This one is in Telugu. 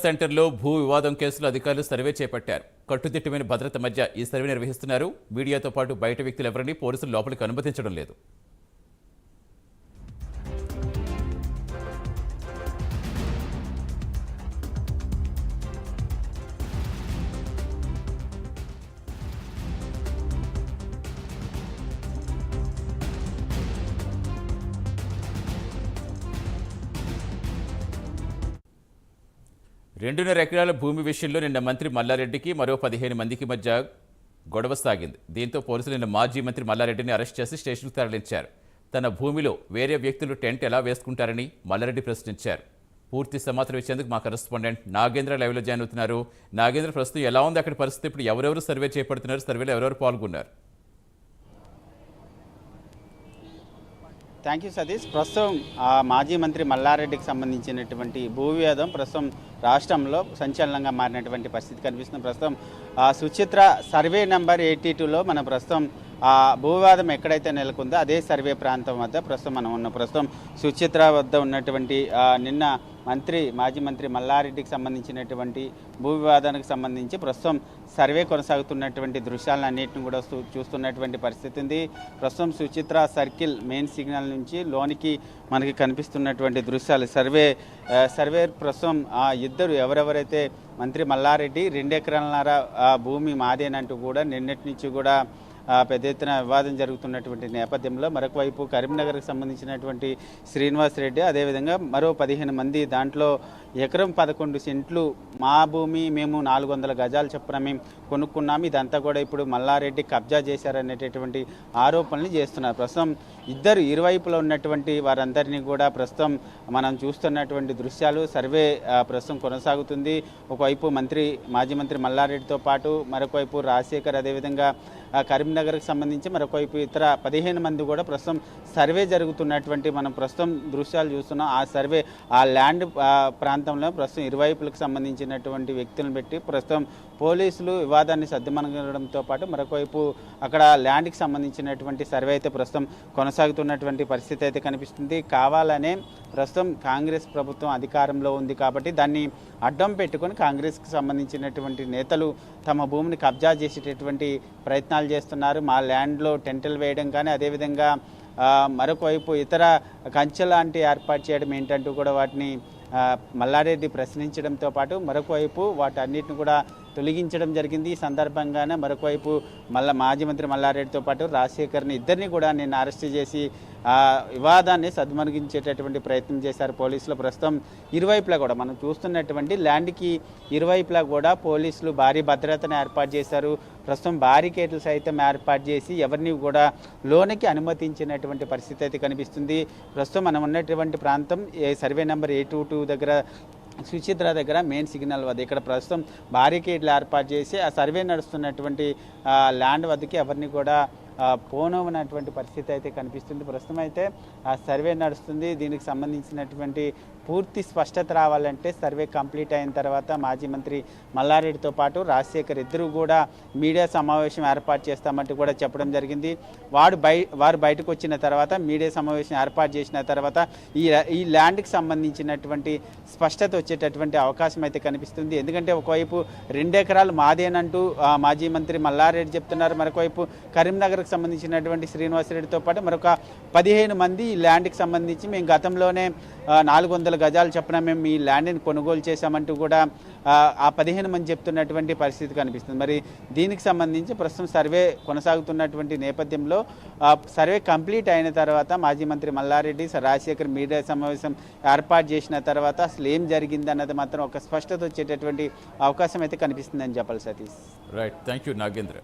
సెంటర్లో భూ వివాదం కేసులో అధికారులు సర్వే చేపట్టారు. కట్టుదిట్టమైన భద్రత మధ్య ఈ సర్వే నిర్వహిస్తున్నారు. మీడియాతో పాటు బయట వ్యక్తులు ఎవరిని పోలీసులు లోపలికి అనుమతించడం లేదు. రెండున్నర ఎకరాల భూమి విషయంలో నిన్న మంత్రి మల్లారెడ్డికి మరో 15 మందికి మధ్య గొడవ సాగింది. దీంతో పోలీసులు నిన్న మాజీ మంత్రి మల్లారెడ్డిని అరెస్ట్ చేసి స్టేషన్కు తరలించారు. తన భూమిలో వేరే వ్యక్తులు టెంట్ ఎలా వేసుకుంటారని మల్లారెడ్డి ప్రశ్నించారు. పూర్తి సమాచారం ఇచ్చేందుకు మా కరెస్పాండెంట్ నాగేంద్ర లైవ్లో జాయిన్ అవుతున్నారు. నాగేంద్ర, ప్రస్తుతం ఎలా ఉంది అక్కడ పరిస్థితి? ఇప్పుడు ఎవరెవరు సర్వే చేపడుతున్నారు? సర్వేలో ఎవరెవరు పాల్గొన్నారు? Thank you Satish. ప్రస్తుతం మాజీ మంత్రి మల్లారెడ్డికి సంబంధించినటువంటి భూ వివాదం ప్రస్తుతం రాష్ట్రంలో సంచలనంగా మారినటువంటి పరిస్థితి కనిపిస్తుంది. ప్రస్తుతం సుచిత్ర సర్వే నెంబర్ 82లో మనం ప్రస్తుతం భూ వివాదం ఎక్కడైతే నెలకొందో అదే సర్వే ప్రాంతం వద్ద ప్రస్తుతం మనం ఉన్న ప్రస్తుతం సుచిత్ర వద్ద ఉన్నటువంటి నిన్న మాజీ మంత్రి మల్లారెడ్డికి సంబంధించినటువంటి భూ వివాదానికి సంబంధించి ప్రస్తుతం సర్వే కొనసాగుతున్నటువంటి దృశ్యాలన్నింటిని కూడా చూస్తున్నటువంటి పరిస్థితి ఉంది. ప్రస్తుతం సుచిత్ర సర్కిల్ మెయిన్ సిగ్నల్ నుంచి లోనికి మనకి కనిపిస్తున్నటువంటి దృశ్యాలు సర్వే ప్రస్తుతం ఇద్దరు ఎవరెవరైతే మంత్రి మల్లారెడ్డి 2 ఎకరాలన్నర భూమి మాదేనంటూ కూడా నిన్నటి నుంచి కూడా పెద్ద ఎత్తున వివాదం జరుగుతున్నటువంటి నేపథ్యంలో మరొక వైపు కరీంనగర్కి సంబంధించినటువంటి శ్రీనివాస్ రెడ్డి, అదేవిధంగా మరో 15 మంది, దాంట్లో ఎకరం 11 సెంట్లు మా భూమి, మేము 400 గజాలు చొప్పున మేము కొనుక్కున్నాము, ఇదంతా కూడా ఇప్పుడు మల్లారెడ్డి కబ్జా చేశారనేటటువంటి ఆరోపణలు చేస్తున్నారు. ప్రస్తుతం ఇద్దరు ఇరువైపులో ఉన్నటువంటి వారందరినీ కూడా ప్రస్తుతం మనం చూస్తున్నటువంటి దృశ్యాలు సర్వే ప్రస్తుతం కొనసాగుతుంది. ఒకవైపు మాజీ మంత్రి మల్లారెడ్డితో పాటు మరొక వైపు రాజశేఖర్, అదేవిధంగా కరీంనగర్కి సంబంధించి మరొకవైపు ఇతర 15 మంది కూడా ప్రస్తుతం సర్వే జరుగుతున్నటువంటి మనం ప్రస్తుతం దృశ్యాలు చూస్తున్నాం. ఆ సర్వే ల్యాండ్ ప్రాంతంలో ప్రస్తుతం ఇరువైపులకు సంబంధించినటువంటి వ్యక్తులను పెట్టి ప్రస్తుతం పోలీసులు వివాదాన్ని సద్దుమణగడంతో పాటు మరొకవైపు అక్కడ ల్యాండ్కి సంబంధించినటువంటి సర్వే అయితే ప్రస్తుతం కొనసాగుతున్నటువంటి పరిస్థితి అయితే కనిపిస్తుంది. కావాలనే ప్రస్తుతం కాంగ్రెస్ ప్రభుత్వం అధికారంలో ఉంది కాబట్టి దాన్ని అడ్డం పెట్టుకొని కాంగ్రెస్కి సంబంధించినటువంటి నేతలు తమ భూమిని కబ్జా చేసేటటువంటి ప్రయత్నాలు చేస్తున్నారు. మా ల్యాండ్లో టెంటలు వేయడం కానీ, అదేవిధంగా మరొక వైపు ఇతర కంచె లాంటి ఏర్పాటు చేయడం ఏంటంటూ కూడా వాటిని మల్లారెడ్డి ప్రశ్నించడంతో పాటు మరొక వైపు వాటన్నిటిని కూడా తొలగించడం జరిగింది. ఈ సందర్భంగానే మరొక వైపు మాజీ మంత్రి మల్లారెడ్డితో పాటు రాజశేఖర్ని ఇద్దరిని కూడా నిన్న అరెస్ట్ చేసి వివాదాన్ని సద్మణించేటటువంటి ప్రయత్నం చేశారు పోలీసులు. ప్రస్తుతం ఇరువైపులా కూడా మనం చూస్తున్నటువంటి ల్యాండ్కి ఇరువైపులా కూడా పోలీసులు భారీ భద్రతను ఏర్పాటు చేశారు. ప్రస్తుతం బారికేడ్లు సైతం ఏర్పాటు చేసి ఎవరిని కూడా లోనికి అనుమతించినటువంటి పరిస్థితి అయితే కనిపిస్తుంది. ప్రస్తుతం మనం ఉన్నటువంటి ప్రాంతం సర్వే నెంబర్ 82 దగ్గర సుచిత్ర దగ్గర మెయిన్ సిగ్నల్ వద్ద ఇక్కడ ప్రస్తుతం బారికేడ్లు ఏర్పాటు చేసి ఆ సర్వే నడుస్తున్నటువంటి ల్యాండ్ వద్దకి ఎవరిని కూడా పోనవనటువంటి పరిస్థితి అయితే కనిపిస్తుంది. ప్రస్తుతం అయితే ఆ సర్వే నడుస్తుంది. దీనికి సంబంధించినటువంటి పూర్తి స్పష్టత రావాలంటే సర్వే కంప్లీట్ అయిన తర్వాత మాజీ మంత్రి మల్లారెడ్డితో పాటు రాజశేఖర్ ఇద్దరు కూడా మీడియా సమావేశం ఏర్పాటు చేస్తామంటూ కూడా చెప్పడం జరిగింది. వారు బయటకు వచ్చిన తర్వాత మీడియా సమావేశం ఏర్పాటు చేసిన తర్వాత ఈ ల్యాండ్కి సంబంధించినటువంటి స్పష్టత వచ్చేటటువంటి అవకాశం అయితే కనిపిస్తుంది. ఎందుకంటే ఒకవైపు 2 ఎకరాలు మాదేనంటూ మాజీ మంత్రి మల్లారెడ్డి చెప్తున్నారు. మరొకవైపు కరీంనగర్కి సంబంధించినటువంటి శ్రీనివాసరెడ్డితో పాటు మరొక 15 మంది ఈ ల్యాండ్కి సంబంధించి మేము గతంలోనే 400 గజాలు చొప్పున మేము ఈ ల్యాండ్ని కొనుగోలు చేశామంటూ కూడా ఆ 15 మంది చెప్తున్నటువంటి పరిస్థితి కనిపిస్తుంది. మరి దీనికి సంబంధించి ప్రస్తుతం సర్వే కొనసాగుతున్నటువంటి నేపథ్యంలో సర్వే కంప్లీట్ అయిన తర్వాత మాజీ మంత్రి మల్లారెడ్డి, రాజశేఖర్ మీడియా సమావేశం ఏర్పాటు చేసిన తర్వాత అసలు ఏం జరిగింది అన్నది మాత్రం ఒక స్పష్టత వచ్చేటటువంటి అవకాశం అయితే కనిపిస్తుందని చెప్పాలి Satish. Right, thank you Nagendra.